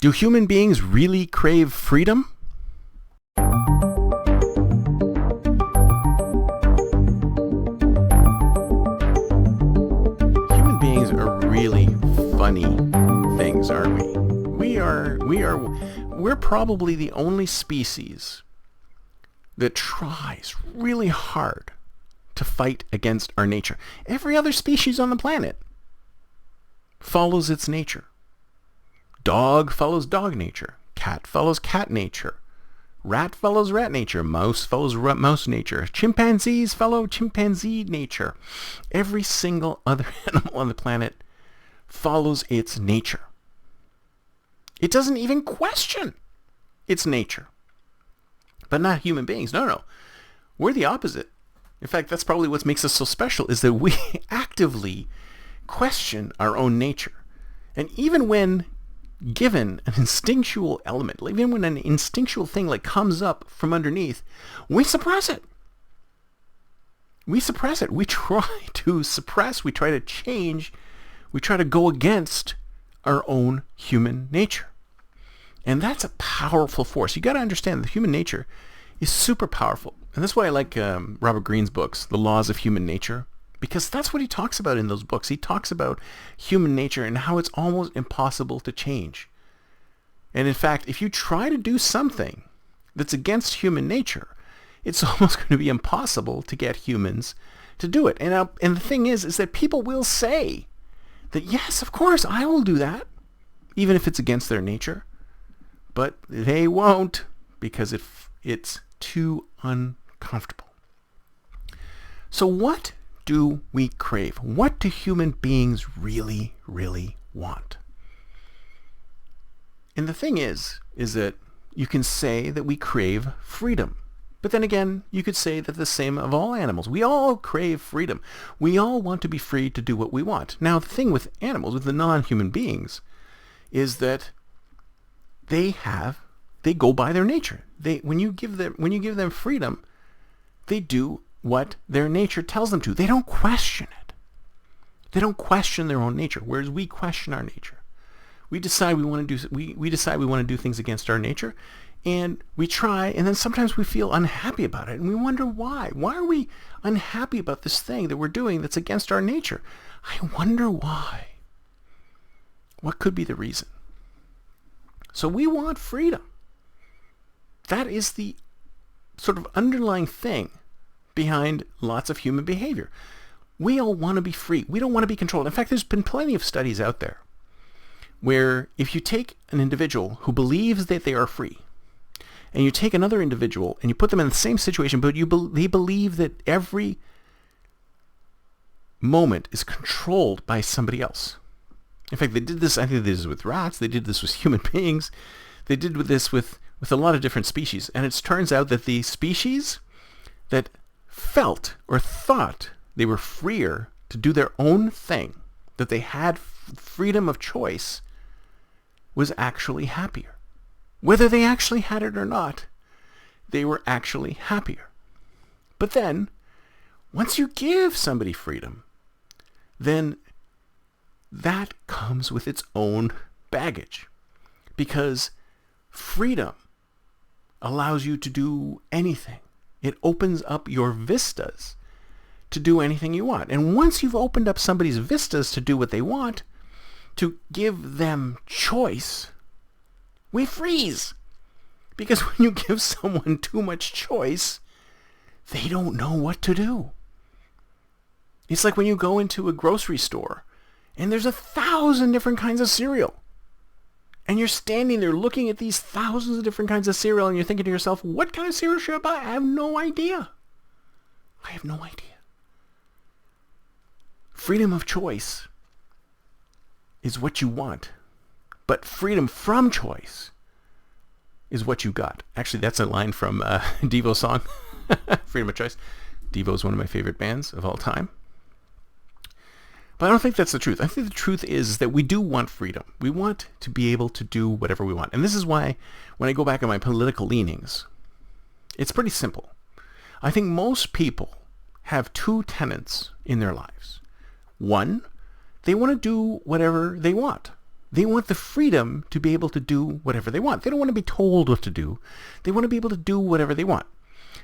Do human beings really crave freedom? Human beings are really funny things, aren't we? We're probably the only species that tries really hard to fight against our nature. Every other species on the planet follows its nature. Dog follows dog nature. Cat follows cat nature. Rat follows rat nature. Mouse follows mouse nature. Chimpanzees follow chimpanzee nature. Every single other animal on the planet follows its nature. It doesn't even question its nature. But not human beings. No. We're the opposite. In fact, that's probably what makes us so special, is that we actively question our own nature. And even when given an instinctual element, even when an instinctual thing like comes up from underneath, we suppress it. We suppress it. We try to suppress, we try to change, we try to go against our own human nature. And that's a powerful force. You got to understand that human nature is super powerful. And that's why I like Robert Greene's books, The Laws of Human Nature, because that's what he talks about in those books. He talks about human nature and how it's almost impossible to change. And in fact, if you try to do something that's against human nature, it's almost going to be impossible to get humans to do it. And the thing is that people will say that, yes, of course, I will do that, even if it's against their nature. But they won't, because it's too uncomfortable. So what do we crave? What do human beings really, really want? And the thing is that you can say that we crave freedom. But then again, you could say that the same of all animals. We all crave freedom. We all want to be free to do what we want. Now, the thing with animals, with the non-human beings, is that they go by their nature. When you give them freedom, they do what their nature tells them to. They don't question it. They don't question their own nature, whereas we question our nature. We decide we want to do things against our nature, and we try, and then sometimes we feel unhappy about it, and we wonder why. Why are we unhappy about this thing that we're doing that's against our nature? I wonder why. What could be the reason? So we want freedom. That is the sort of underlying thing behind lots of human behavior. We all want to be free. We don't want to be controlled. In fact, there's been plenty of studies out there where if you take an individual who believes that they are free, and you take another individual and you put them in the same situation, but they believe that every moment is controlled by somebody else. In fact, they did this, I think they did this with rats, they did this with human beings, they did this with a lot of different species. And it turns out that the species that felt or thought they were freer to do their own thing, that they had freedom of choice, was actually happier. Whether they actually had it or not, they were actually happier. But then, once you give somebody freedom, then that comes with its own baggage. Because freedom allows you to do anything. It opens up your vistas to do anything you want. And once you've opened up somebody's vistas to do what they want, to give them choice, we freeze. Because when you give someone too much choice, they don't know what to do. It's like when you go into a grocery store and there's 1,000 different kinds of cereal. And you're standing there looking at these thousands of different kinds of cereal and you're thinking to yourself, what kind of cereal should I buy? I have no idea. I have no idea. Freedom of choice is what you want. But freedom from choice is what you got. Actually, that's a line from Devo's song, Freedom of Choice. Devo is one of my favorite bands of all time. But I don't think that's the truth. I think the truth is that we do want freedom. We want to be able to do whatever we want. And this is why, when I go back on my political leanings, it's pretty simple. I think most people have two tenets in their lives. One, they want to do whatever they want. They want the freedom to be able to do whatever they want. They don't want to be told what to do. They want to be able to do whatever they want.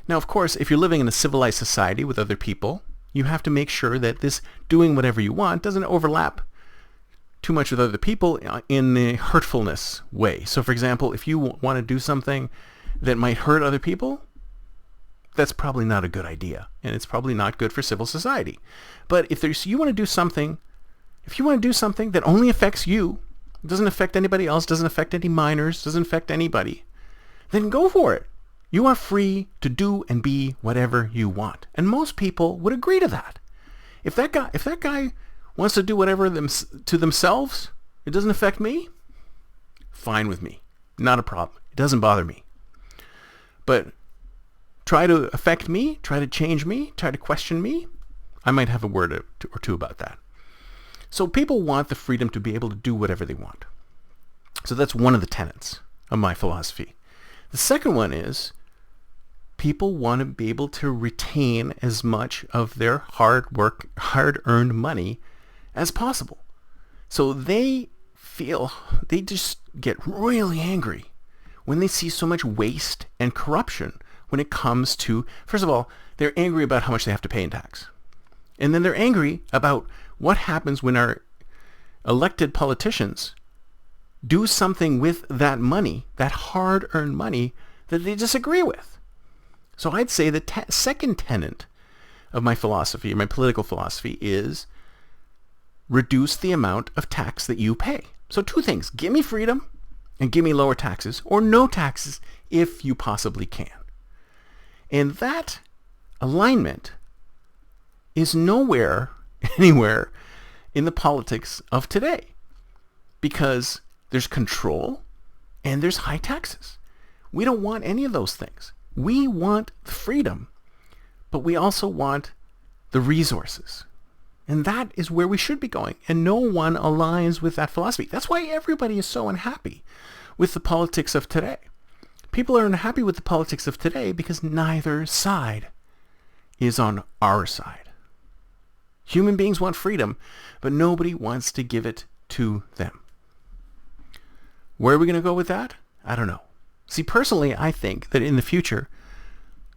Now, of course, if you're living in a civilized society with other people, you have to make sure that this doing whatever you want doesn't overlap too much with other people in the hurtfulness way. So, for example, if you want to do something that might hurt other people, that's probably not a good idea, and it's probably not good for civil society. But if you want to do something, if you want to do something that only affects you, doesn't affect anybody else, doesn't affect any minors, doesn't affect anybody, then go for it. You are free to do and be whatever you want. And most people would agree to that. If that guy wants to do whatever to themselves, it doesn't affect me, fine with me. Not a problem. It doesn't bother me. But try to affect me, try to change me, try to question me, I might have a word or two about that. So people want the freedom to be able to do whatever they want. So that's one of the tenets of my philosophy. The second one is people want to be able to retain as much of their hard-earned money as possible. So they just get really angry when they see so much waste and corruption when it comes to, first of all, they're angry about how much they have to pay in tax. And then they're angry about what happens when our elected politicians do something with that money, that hard-earned money, that they disagree with. So I'd say the second tenet of my philosophy, my political philosophy, is reduce the amount of tax that you pay. So two things: give me freedom and give me lower taxes, or no taxes if you possibly can. And that alignment is nowhere, anywhere in the politics of today, because there's control and there's high taxes. We don't want any of those things. We want freedom, but we also want the resources. And that is where we should be going. And no one aligns with that philosophy. That's why everybody is so unhappy with the politics of today. People are unhappy with the politics of today because neither side is on our side. Human beings want freedom, but nobody wants to give it to them. Where are we going to go with that? I don't know. See, personally, I think that in the future,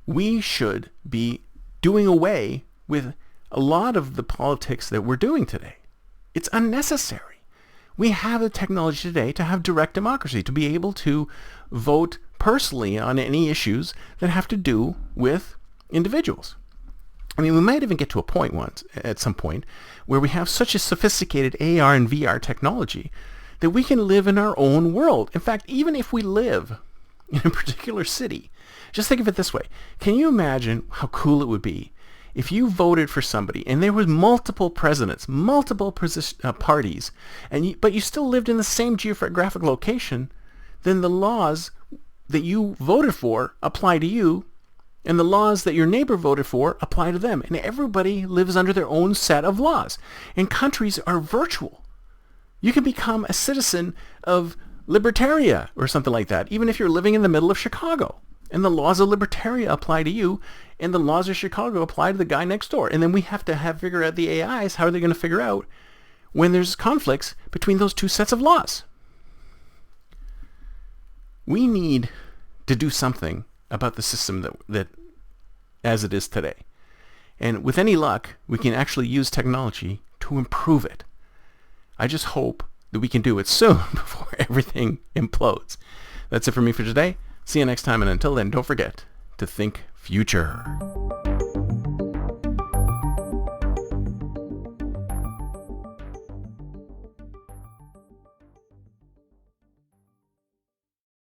we should be doing away with a lot of the politics that we're doing today. It's unnecessary. We have the technology today to have direct democracy, to be able to vote personally on any issues that have to do with individuals. I mean, we might even get to a point at some point, where we have such a sophisticated AR and VR technology that we can live in our own world. In fact, even if we live in a particular city, just think of it this way. Can you imagine how cool it would be if you voted for somebody and there was multiple presidents, multiple parties, but you still lived in the same geographic location? Then the laws that you voted for apply to you, and the laws that your neighbor voted for apply to them. And everybody lives under their own set of laws. And countries are virtual. You can become a citizen of Libertaria or something like that, even if you're living in the middle of Chicago. And the laws of Libertaria apply to you, and the laws of Chicago apply to the guy next door. And then we have to figure out the AIs, how are they going to figure out when there's conflicts between those two sets of laws? We need to do something about the system that as it is today. And with any luck, we can actually use technology to improve it. I just hope that we can do it soon before everything implodes. That's it for me for today. See you next time, and until then, don't forget to think future.